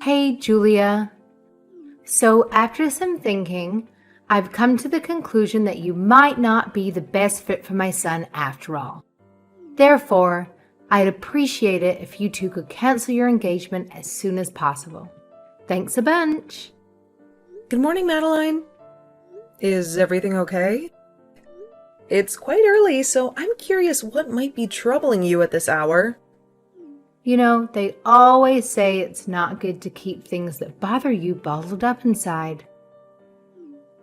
Hey, Julia. So, after some thinking, I've come to the conclusion that you might not be the best fit for my son after all. Therefore, I'd appreciate it if you two could cancel your engagement as soon as possible. Thanks a bunch. Good morning, Madeline. Is everything okay? It's quite early, so I'm curious what might be troubling you at this hour. You know, they always say it's not good to keep things that bother you bottled up inside.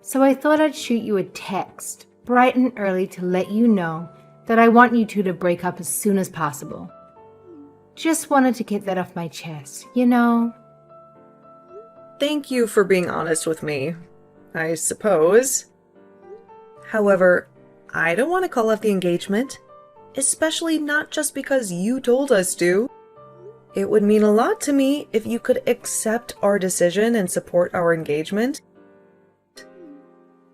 So I thought I'd shoot you a text bright and early to let you know that I want you two to break up as soon as possible. Just wanted to get that off my chest, you know? Thank you for being honest with me, I suppose. However, I don't want to call off the engagement, especially not just because you told us to. It would mean a lot to me if you could accept our decision and support our engagement.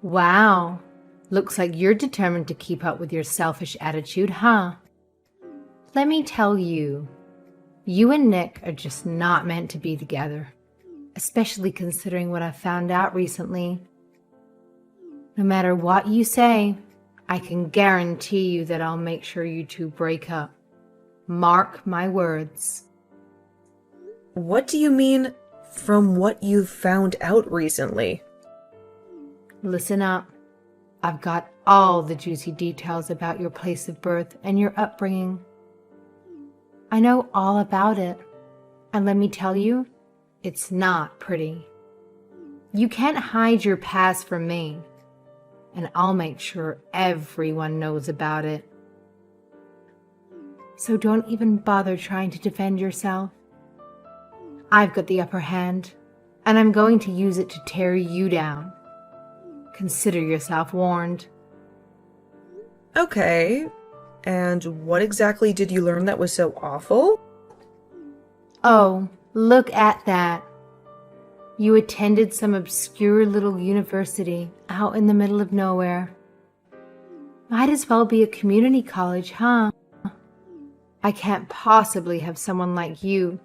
Wow, looks like you're determined to keep up with your selfish attitude, huh? Let me tell you, you and Nick are just not meant to be together, especially considering what I found out recently. No matter what you say, I can guarantee you that I'll make sure you two break up. Mark my words. What do you mean, from what you've found out recently? Listen up. I've got all the juicy details about your place of birth and your upbringing. I know all about it. And let me tell you, it's not pretty. You can't hide your past from me. And I'll make sure everyone knows about it. So don't even bother trying to defend yourself. I've got the upper hand, and I'm going to use it to tear you down. Consider yourself warned. Okay, and what exactly did you learn that was so awful? Oh, look at that. You attended some obscure little university out in the middle of nowhere. Might as well be a community college, huh? I can't possibly have someone like you,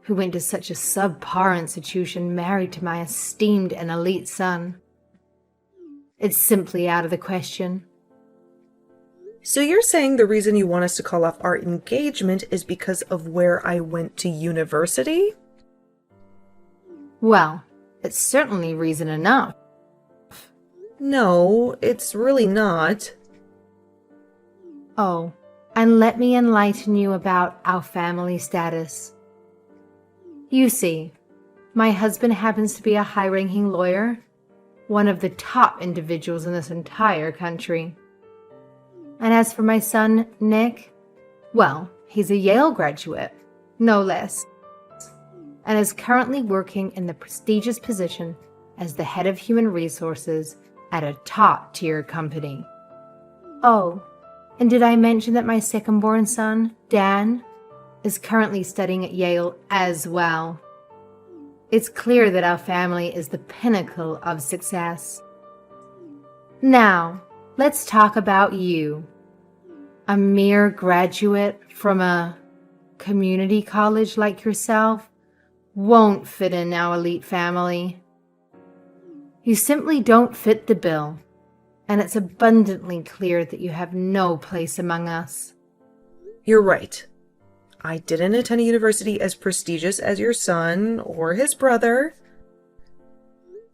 who went to such a subpar institution, married to my esteemed and elite son. It's simply out of the question. So you're saying the reason you want us to call off our engagement is because of where I went to university? Well, it's certainly reason enough. No, it's really not. Oh, and let me enlighten you about our family status. You see, my husband happens to be a high-ranking lawyer, one of the top individuals in this entire country. And as for my son, Nick, well, he's a Yale graduate, no less, and is currently working in the prestigious position as the head of human resources at a top-tier company. Oh, and did I mention that my second-born son, Dan, is currently studying at Yale as well? It's clear that our family is the pinnacle of success. Now, let's talk about you. A mere graduate from a community college like yourself won't fit in our elite family. You simply don't fit the bill, and it's abundantly clear that you have no place among us. You're right. I didn't attend a university as prestigious as your son or his brother.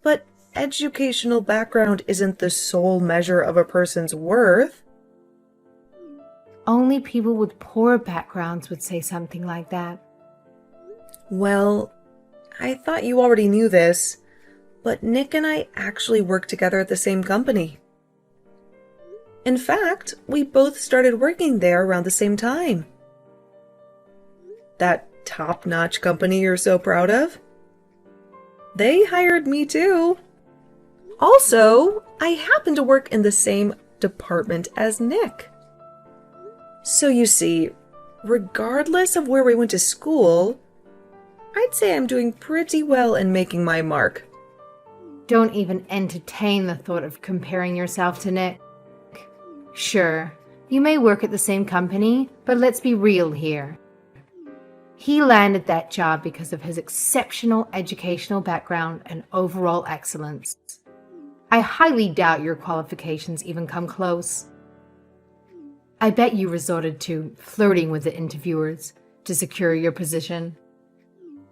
But educational background isn't the sole measure of a person's worth. Only people with poor backgrounds would say something like that. Well, I thought you already knew this, but Nick and I actually work together at the same company. In fact, we both started working there around the same time. That top-notch company you're so proud of? They hired me too. Also, I happen to work in the same department as Nick. So you see, regardless of where we went to school, I'd say I'm doing pretty well in making my mark. Don't even entertain the thought of comparing yourself to Nick. Sure, you may work at the same company, but let's be real here. He landed that job because of his exceptional educational background and overall excellence. I highly doubt your qualifications even come close. I bet you resorted to flirting with the interviewers to secure your position.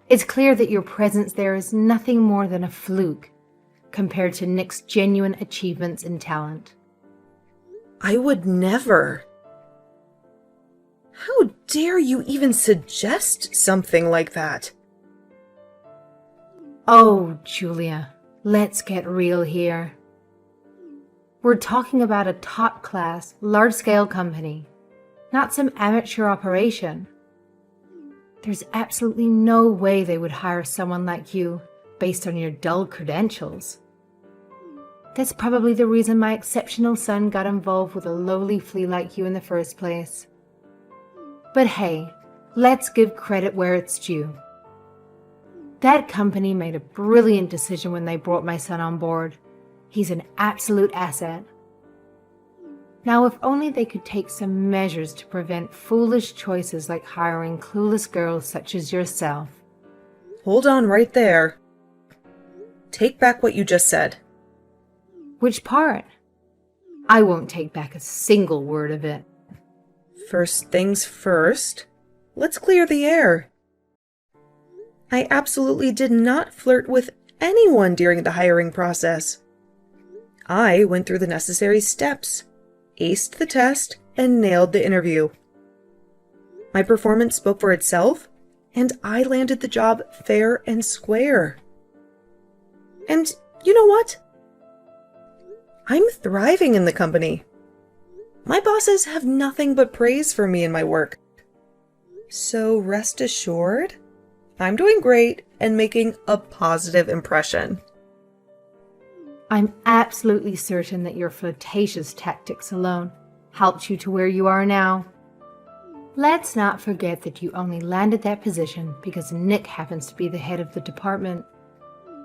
It's clear that your presence there is nothing more than a fluke compared to Nick's genuine achievements and talent. I would never. How dare you even suggest something like that? Oh, Julia, let's get real here. We're talking about a top-class, large-scale company, not some amateur operation. There's absolutely no way they would hire someone like you based on your dull credentials. That's probably the reason my exceptional son got involved with a lowly flea like you in the first place. But hey, let's give credit where it's due. That company made a brilliant decision when they brought my son on board. He's an absolute asset. Now, if only they could take some measures to prevent foolish choices like hiring clueless girls such as yourself. Hold on right there. Take back what you just said. Which part? I won't take back a single word of it. First things first, let's clear the air. I absolutely did not flirt with anyone during the hiring process. I went through the necessary steps, aced the test, and nailed the interview. My performance spoke for itself, and I landed the job fair and square. And you know what? I'm thriving in the company. My bosses have nothing but praise for me and my work. So rest assured, I'm doing great and making a positive impression. I'm absolutely certain that your flirtatious tactics alone helped you to where you are now. Let's not forget that you only landed that position because Nick happens to be the head of the department.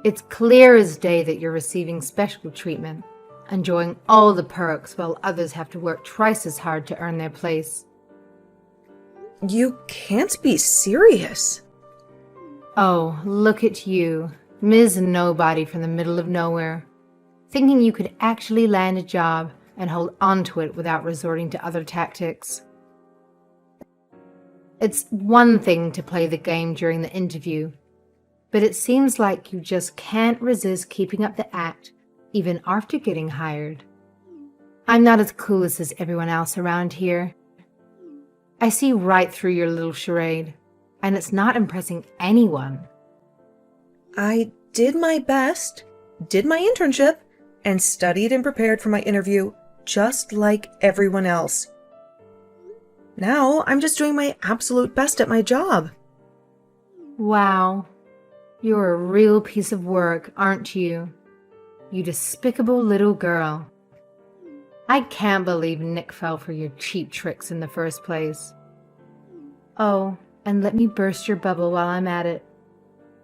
It's clear as day that you're receiving special treatment, enjoying all the perks while others have to work twice as hard to earn their place. You can't be serious. Oh, look at you, Ms. Nobody from the middle of nowhere, thinking you could actually land a job and hold on to it without resorting to other tactics. It's one thing to play the game during the interview, but it seems like you just can't resist keeping up the act even after getting hired. I'm not as clueless as everyone else around here. I see right through your little charade, and it's not impressing anyone. I did my best, did my internship, and studied and prepared for my interview just like everyone else. Now I'm just doing my absolute best at my job. Wow, you're a real piece of work, aren't you? You despicable little girl. I can't believe Nick fell for your cheap tricks in the first place. Oh, and let me burst your bubble while I'm at it.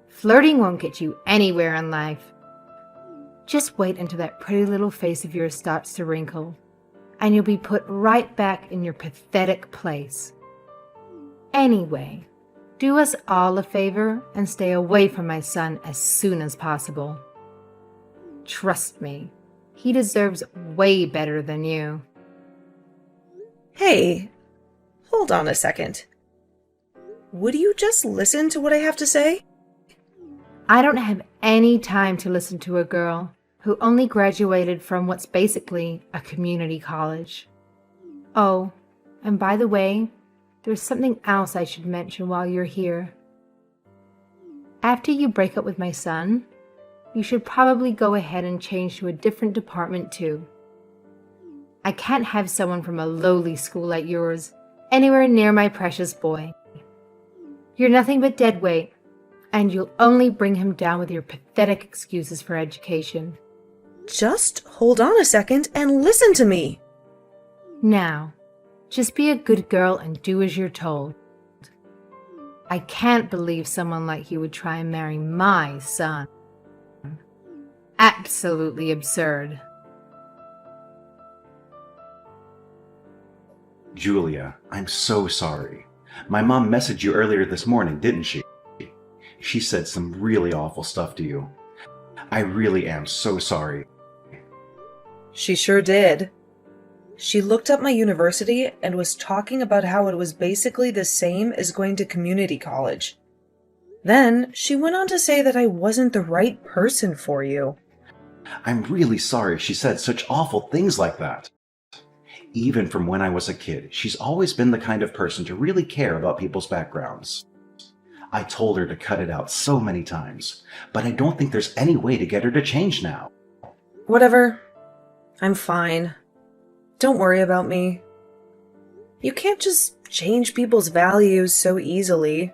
Flirting won't get you anywhere in life. Just wait until that pretty little face of yours starts to wrinkle, and you'll be put right back in your pathetic place. Anyway, do us all a favor and stay away from my son as soon as possible. Trust me, he deserves way better than you. Hey, hold on a second. Would you just listen to what I have to say? I don't have any time to listen to a girl who only graduated from what's basically a community college. Oh, and by the way, there's something else I should mention while you're here. After you break up with my son, you should probably go ahead and change to a different department too. I can't have someone from a lowly school like yours anywhere near my precious boy. You're nothing but dead weight, and you'll only bring him down with your pathetic excuses for education. Just hold on a second and listen to me. Now, just be a good girl and do as you're told. I can't believe someone like you would try and marry my son. Absolutely absurd. Julia, I'm so sorry. My mom messaged you earlier this morning, didn't she? She said some really awful stuff to you. I really am so sorry. She sure did. She looked up my university and was talking about how it was basically the same as going to community college. Then she went on to say that I wasn't the right person for you. I'm really sorry she said such awful things like that. Even from when I was a kid, she's always been the kind of person to really care about people's backgrounds. I told her to cut it out so many times, but I don't think there's any way to get her to change now. Whatever. I'm fine. Don't worry about me. You can't just change people's values so easily.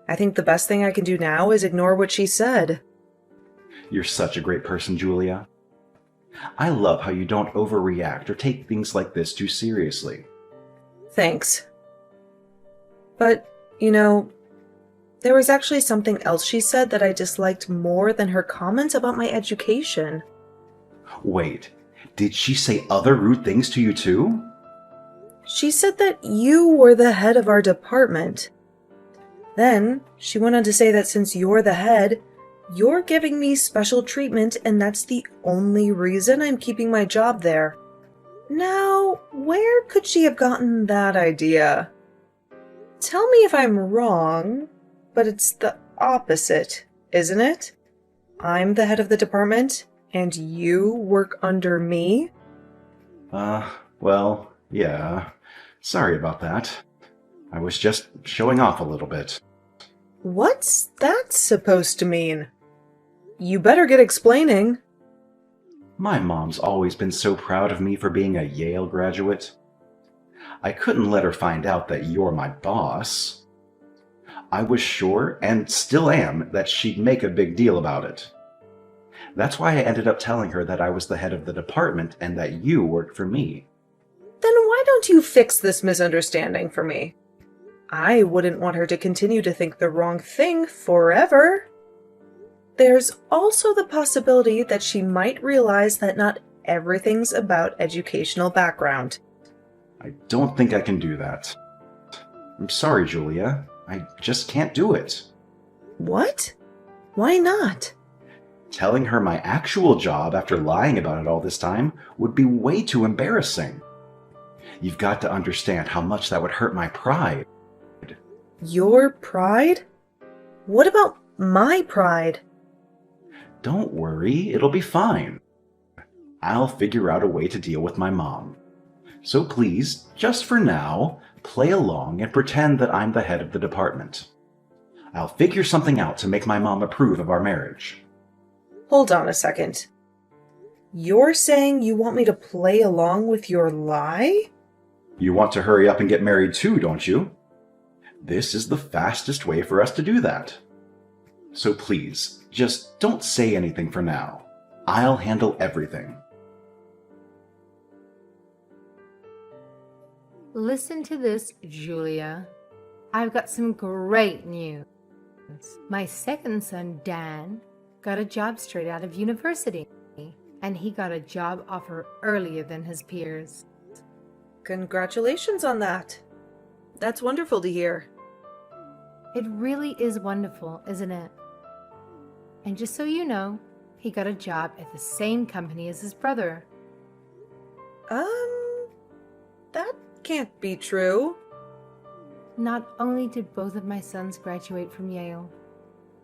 I think the best thing I can do now is ignore what she said. You're such a great person, Julia. I love how you don't overreact or take things like this too seriously. Thanks. But, there was actually something else she said that I disliked more than her comments about my education. Wait, did she say other rude things to you too? She said that you were the head of our department. Then, she went on to say that since you're the head, you're giving me special treatment and that's the only reason I'm keeping my job there. Now, where could she have gotten that idea? Tell me if I'm wrong, but it's the opposite, isn't it? I'm the head of the department, and you work under me? Well, yeah. Sorry about that. I was just showing off a little bit. What's that supposed to mean? You better get explaining. My mom's always been so proud of me for being a Yale graduate. I couldn't let her find out that you're my boss. I was sure, and still am, that she'd make a big deal about it. That's why I ended up telling her that I was the head of the department and that you worked for me. Then why don't you fix this misunderstanding for me? I wouldn't want her to continue to think the wrong thing forever. There's also the possibility that she might realize that not everything's about educational background. I don't think I can do that. I'm sorry, Julia. I just can't do it. What? Why not? Telling her my actual job after lying about it all this time would be way too embarrassing. You've got to understand how much that would hurt my pride. Your pride? What about my pride? Don't worry, it'll be fine. I'll figure out a way to deal with my mom. So please, just for now, play along and pretend that I'm the head of the department. I'll figure something out to make my mom approve of our marriage. Hold on a second. You're saying you want me to play along with your lie? You want to hurry up and get married too, don't you? This is the fastest way for us to do that. So please, just don't say anything for now. I'll handle everything. Listen to this, Julia. I've got some great news. My second son, Dan, got a job straight out of university, and he got a job offer earlier than his peers. Congratulations on that. That's wonderful to hear. It really is wonderful, isn't it? And just so you know, he got a job at the same company as his brother. That can't be true. Not only did both of my sons graduate from Yale,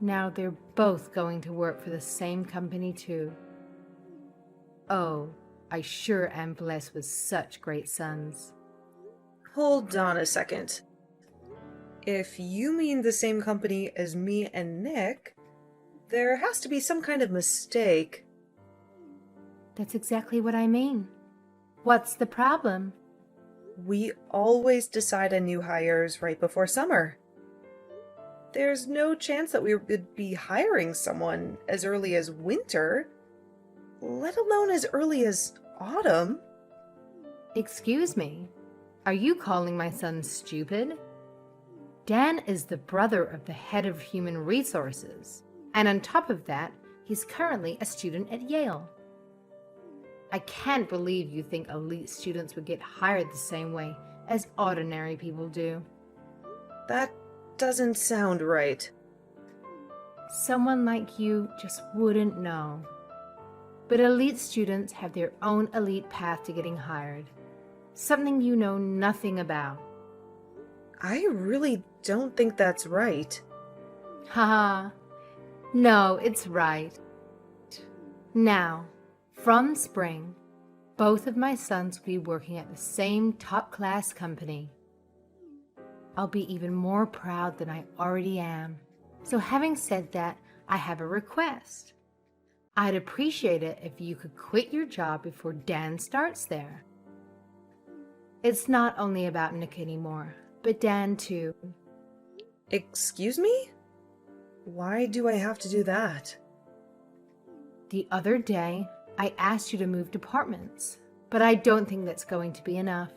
now they're both going to work for the same company too. Oh, I sure am blessed with such great sons. Hold on a second. If you mean the same company as me and Nick, there has to be some kind of mistake. That's exactly what I mean. What's the problem? We always decide on new hires right before summer. There's no chance that we would be hiring someone as early as winter, let alone as early as autumn. Excuse me, are you calling my son stupid? Dan is the brother of the head of human resources, and on top of that, he's currently a student at Yale. I can't believe you think elite students would get hired the same way as ordinary people do. That doesn't sound right. Someone like you just wouldn't know. But elite students have their own elite path to getting hired. Something you know nothing about. I really don't think that's right. Haha. No, it's right. Now, from spring, both of my sons will be working at the same top-class company. I'll be even more proud than I already am. So having said that, I have a request. I'd appreciate it if you could quit your job before Dan starts there. It's not only about Nick anymore, but Dan too. Excuse me? Why do I have to do that? The other day, I asked you to move departments, but I don't think that's going to be enough.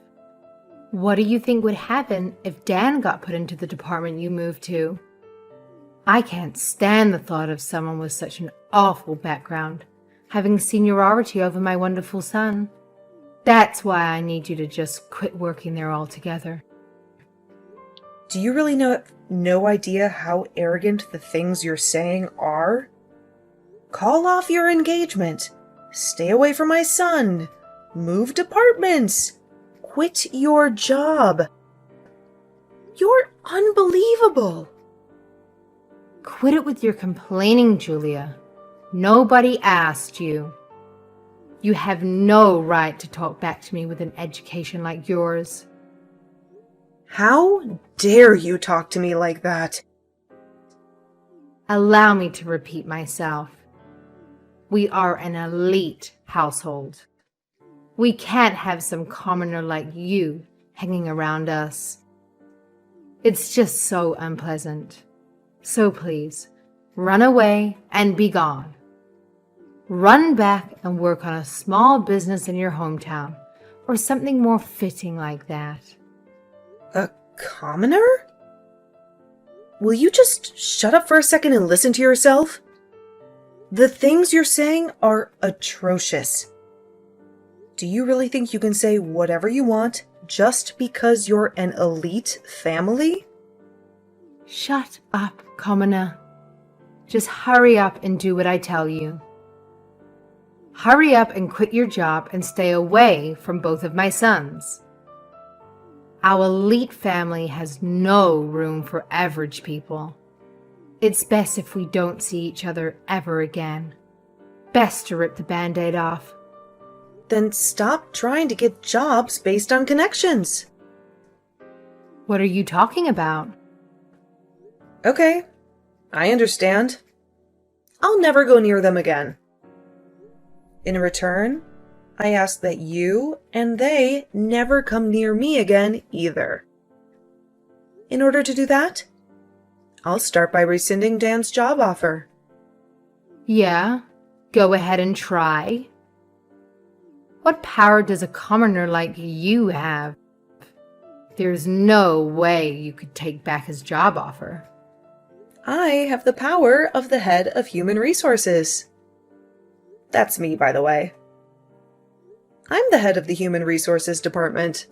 What do you think would happen if Dan got put into the department you moved to? I can't stand the thought of someone with such an awful background having seniority over my wonderful son. That's why I need you to just quit working there altogether. Do you really no idea how arrogant the things you're saying are? Call off your engagement. Stay away from my son. Move departments. Quit your job. You're unbelievable. Quit it with your complaining, Julia. Nobody asked you. You have no right to talk back to me with an education like yours. How dare you talk to me like that? Allow me to repeat myself. We are an elite household. We can't have some commoner like you hanging around us. It's just so unpleasant. So please, run away and be gone. Run back and work on a small business in your hometown, or something more fitting like that. A commoner? Will you just shut up for a second and listen to yourself? The things you're saying are atrocious. Do you really think you can say whatever you want just because you're an elite family? Shut up, commoner. Just hurry up and do what I tell you. Hurry up and quit your job and stay away from both of my sons. Our elite family has no room for average people. It's best if we don't see each other ever again. Best to rip the Band-Aid off. Then stop trying to get jobs based on connections. What are you talking about? Okay, I understand. I'll never go near them again. In return, I ask that you and they never come near me again either. In order to do that, I'll start by rescinding Dan's job offer. Yeah, go ahead and try. What power does a commoner like you have? There's no way you could take back his job offer. I have the power of the head of human resources. That's me, by the way. I'm the head of the human resources department.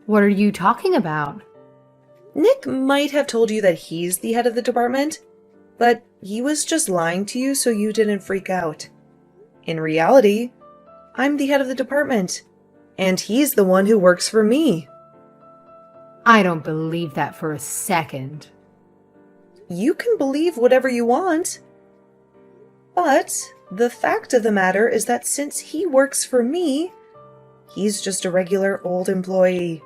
What are you talking about? Nick might have told you that he's the head of the department, but he was just lying to you so you didn't freak out. In reality, I'm the head of the department, and he's the one who works for me. I don't believe that for a second. You can believe whatever you want. But the fact of the matter is that since he works for me, he's just a regular old employee.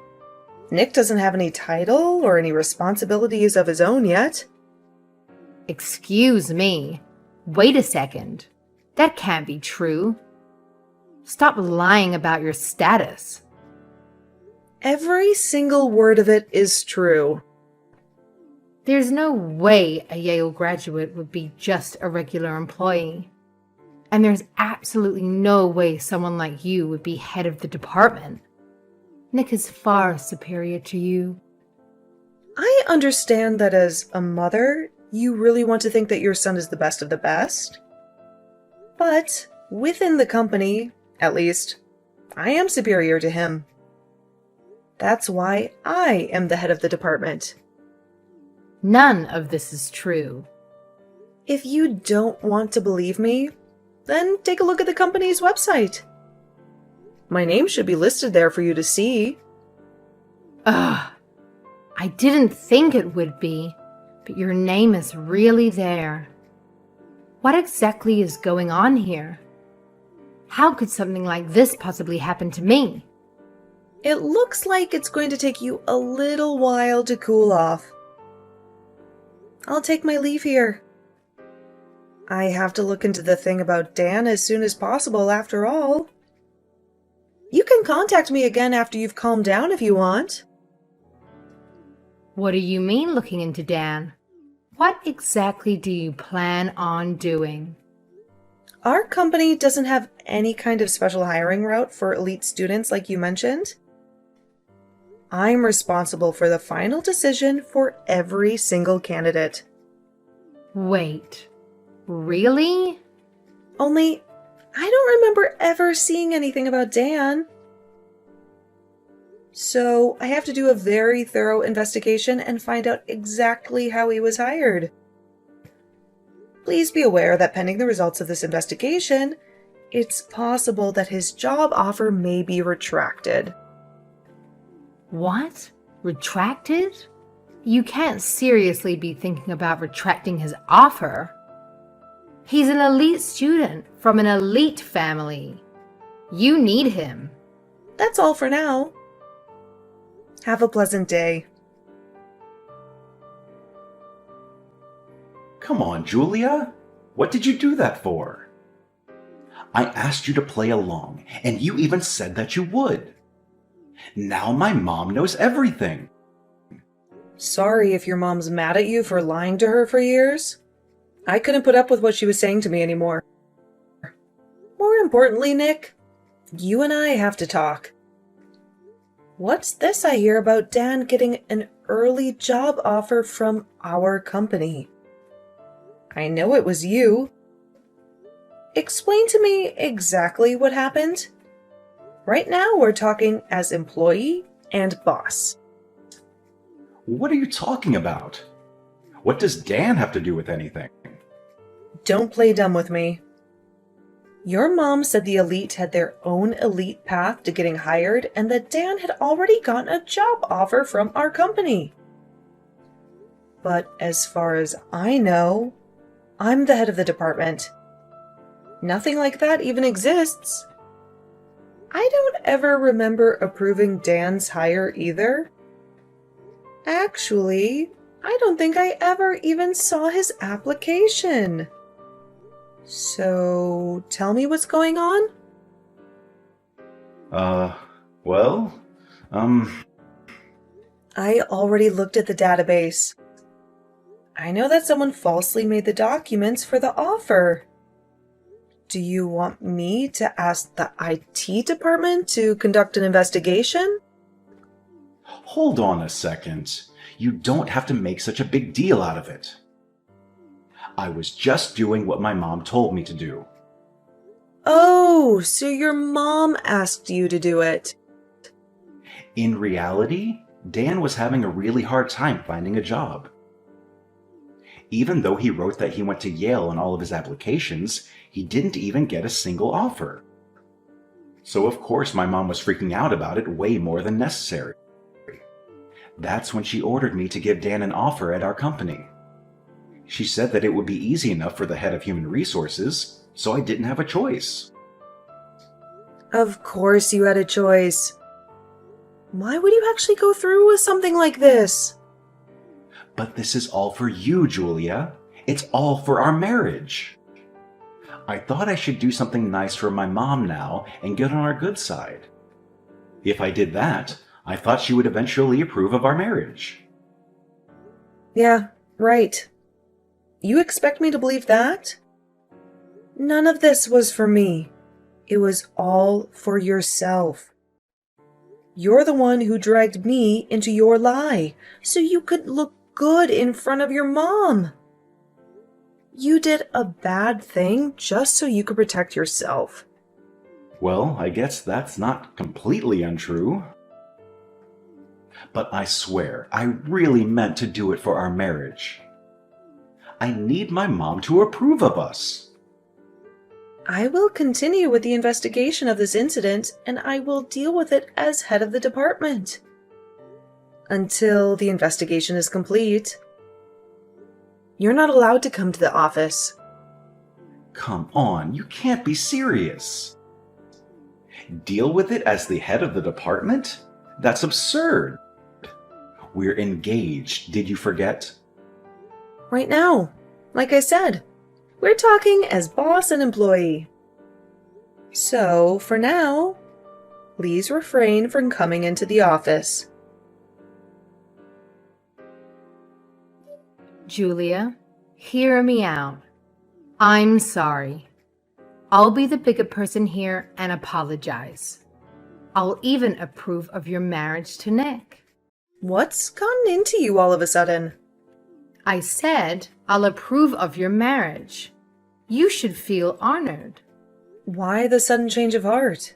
Nick doesn't have any title or any responsibilities of his own yet. Excuse me. Wait a second. That can't be true. Stop lying about your status. Every single word of it is true. There's no way a Yale graduate would be just a regular employee. And there's absolutely no way someone like you would be head of the department. Nick is far superior to you. I understand that as a mother, you really want to think that your son is the best of the best. But within the company, at least, I am superior to him. That's why I am the head of the department. None of this is true. If you don't want to believe me, then take a look at the company's website. My name should be listed there for you to see. Ugh, I didn't think it would be, but your name is really there. What exactly is going on here? How could something like this possibly happen to me? It looks like it's going to take you a little while to cool off. I'll take my leave here. I have to look into the thing about Dan as soon as possible, after all. You can contact me again after you've calmed down if you want. What do you mean looking into Dan? What exactly do you plan on doing? Our company doesn't have any kind of special hiring route for elite students like you mentioned. I'm responsible for the final decision for every single candidate. Wait, really? Only, I don't remember ever seeing anything about Dan. So I have to do a very thorough investigation and find out exactly how he was hired. Please be aware that pending the results of this investigation, it's possible that his job offer may be retracted. What? Retracted? You can't seriously be thinking about retracting his offer. He's an elite student from an elite family. You need him. That's all for now. Have a pleasant day. Come on, Julia. What did you do that for? I asked you to play along, and you even said that you would. Now my mom knows everything. Sorry if your mom's mad at you for lying to her for years. I couldn't put up with what she was saying to me anymore. More importantly, Nick, you and I have to talk. What's this I hear about Dan getting an early job offer from our company? I know it was you. Explain to me exactly what happened. Right now we're talking as employee and boss. What are you talking about? What does Dan have to do with anything? Don't play dumb with me. Your mom said the elite had their own elite path to getting hired and that Dan had already gotten a job offer from our company. But as far as I know, I'm the head of the department. Nothing like that even exists. I don't ever remember approving Dan's hire either. Actually, I don't think I ever even saw his application. So, tell me what's going on? Well, I already looked at the database. I know that someone falsely made the documents for the offer. Do you want me to ask the IT department to conduct an investigation? hold on a second. You don't have to make such a big deal out of it. I was just doing what my mom told me to do. Oh, so your mom asked you to do it. In reality, Dan was having a really hard time finding a job. Even though he wrote that he went to Yale on all of his applications, he didn't even get a single offer. So of course my mom was freaking out about it way more than necessary. That's when she ordered me to give Dan an offer at our company. She said that it would be easy enough for the head of human resources, so I didn't have a choice. Of course you had a choice. Why would you actually go through with something like this? But this is all for you, Julia. It's all for our marriage. I thought I should do something nice for my mom now and get on our good side. If I did that, I thought she would eventually approve of our marriage. Yeah, right. You expect me to believe that? None of this was for me. It was all for yourself. You're the one who dragged me into your lie, so you could look good in front of your mom. You did a bad thing just so you could protect yourself. Well, I guess that's not completely untrue. But I swear, I really meant to do it for our marriage. I need my mom to approve of us. I will continue with the investigation of this incident, and I will deal with it as head of the department. Until the investigation is complete. You're not allowed to come to the office. Come on, you can't be serious. Deal with it as the head of the department? That's absurd. We're engaged, did you forget? Right now, like I said, we're talking as boss and employee. So, for now, please refrain from coming into the office. Julia, hear me out. I'm sorry. I'll be the bigger person here and apologize. I'll even approve of your marriage to Nick. What's gotten into you all of a sudden? I said I'll approve of your marriage. You should feel honored. Why the sudden change of heart?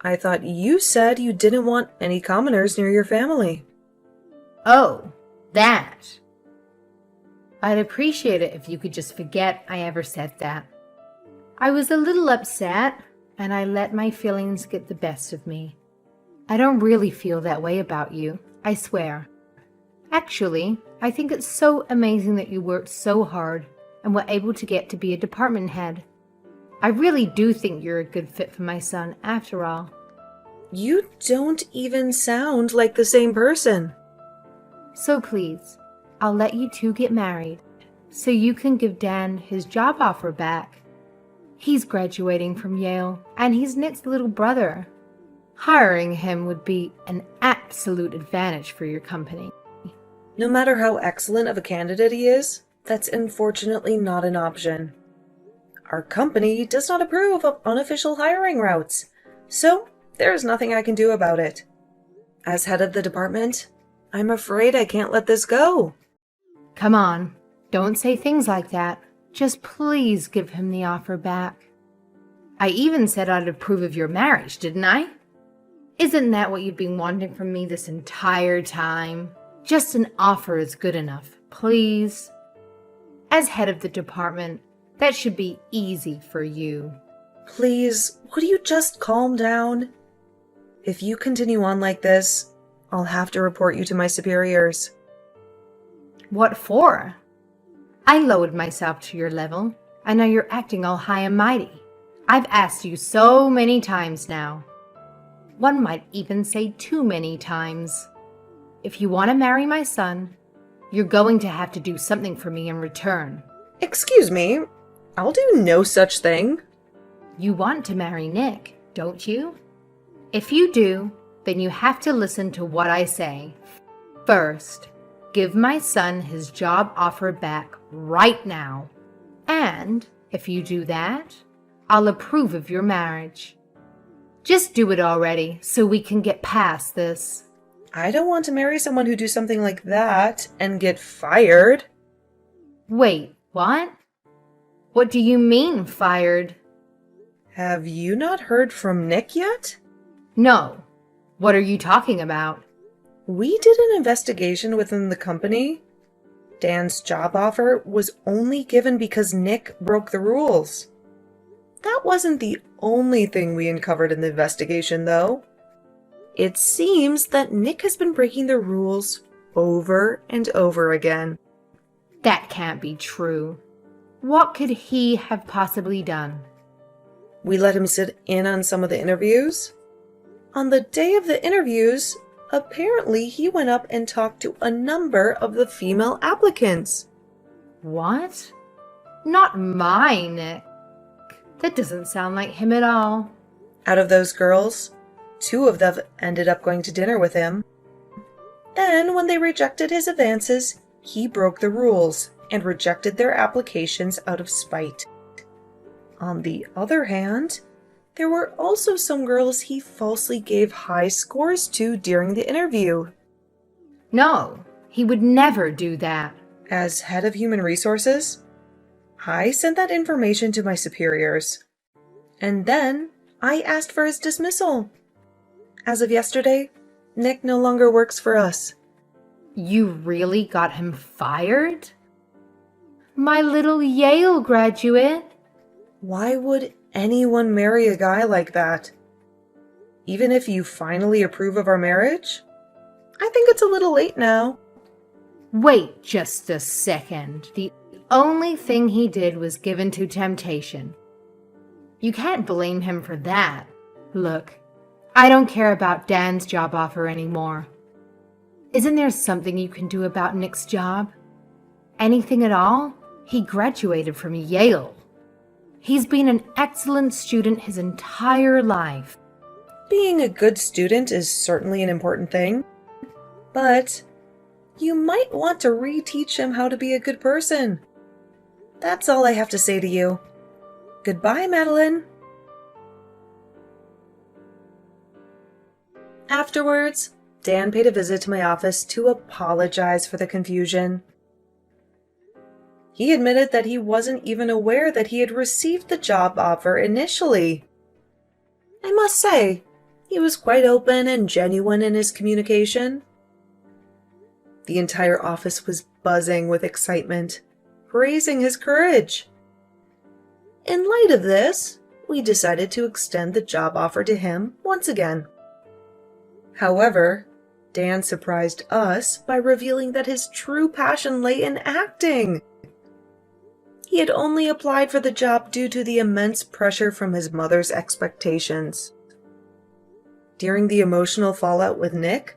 I thought you said you didn't want any commoners near your family. Oh, that. I'd appreciate it if you could just forget I ever said that. I was a little upset, and I let my feelings get the best of me. I don't really feel that way about you, I swear. Actually, I think it's so amazing that you worked so hard and were able to get to be a department head. I really do think you're a good fit for my son, after all. You don't even sound like the same person. So please, I'll let you two get married, so you can give Dan his job offer back. He's graduating from Yale, and he's Nick's little brother. Hiring him would be an absolute advantage for your company. No matter how excellent of a candidate he is, that's unfortunately not an option. Our company does not approve of unofficial hiring routes, so there is nothing I can do about it. As head of the department, I'm afraid I can't let this go. Come on, don't say things like that. Just please give him the offer back. I even said I'd approve of your marriage, didn't I? Isn't that what you've been wanting from me this entire time? Just an offer is good enough, please. As head of the department, that should be easy for you. Please, would you just calm down? If you continue on like this, I'll have to report you to my superiors. What for? I lowered myself to your level, and now you're acting all high and mighty. I've asked you so many times now. One might even say too many times. If you want to marry my son, you're going to have to do something for me in return. Excuse me, I'll do no such thing. You want to marry Nick, don't you? If you do, then you have to listen to what I say. First, give my son his job offer back right now. And if you do that, I'll approve of your marriage. Just do it already so we can get past this. I don't want to marry someone who do something like that and get fired. Wait, what? What do you mean, fired? Have you not heard from Nick yet? No. What are you talking about? We did an investigation within the company. Dan's job offer was only given because Nick broke the rules. That wasn't the only thing we uncovered in the investigation, though. It seems that Nick has been breaking the rules over and over again. That can't be true. What could he have possibly done? We let him sit in on some of the interviews. On the day of the interviews, apparently he went up and talked to a number of the female applicants. What? Not my Nick. That doesn't sound like him at all. Out of those girls, 2 of them ended up going to dinner with him. Then, when they rejected his advances, he broke the rules and rejected their applications out of spite. On the other hand, there were also some girls he falsely gave high scores to during the interview. No, he would never do that. As head of human resources, I sent that information to my superiors. And then I asked for his dismissal. As of yesterday, Nick no longer works for us. You really got him fired? My little Yale graduate. Why would anyone marry a guy like that? Even if you finally approve of our marriage? I think it's a little late now. Wait just a second. The only thing he did was give in to temptation. You can't blame him for that. Look, I don't care about Dan's job offer anymore. Isn't there something you can do about Nick's job? Anything at all? He graduated from Yale. He's been an excellent student his entire life. Being a good student is certainly an important thing, but you might want to reteach him how to be a good person. That's all I have to say to you. Goodbye, Madeline. Afterwards, Dan paid a visit to my office to apologize for the confusion. He admitted that he wasn't even aware that he had received the job offer initially. I must say, he was quite open and genuine in his communication. The entire office was buzzing with excitement, praising his courage. In light of this, we decided to extend the job offer to him once again. However, Dan surprised us by revealing that his true passion lay in acting. He had only applied for the job due to the immense pressure from his mother's expectations. During the emotional fallout with Nick,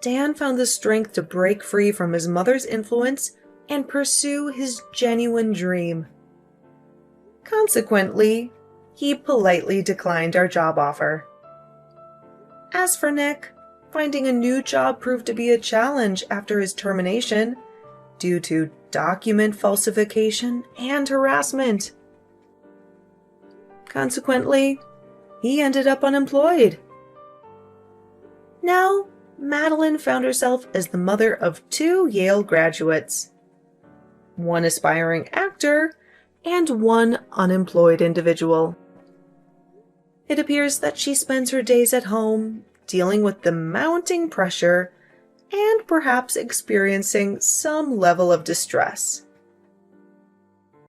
Dan found the strength to break free from his mother's influence and pursue his genuine dream. Consequently, he politely declined our job offer. As for Nick, finding a new job proved to be a challenge after his termination due to document falsification and harassment. Consequently, he ended up unemployed. Now, Madeline found herself as the mother of 2 Yale graduates, one aspiring actor and one unemployed individual. It appears that she spends her days at home dealing with the mounting pressure and perhaps experiencing some level of distress.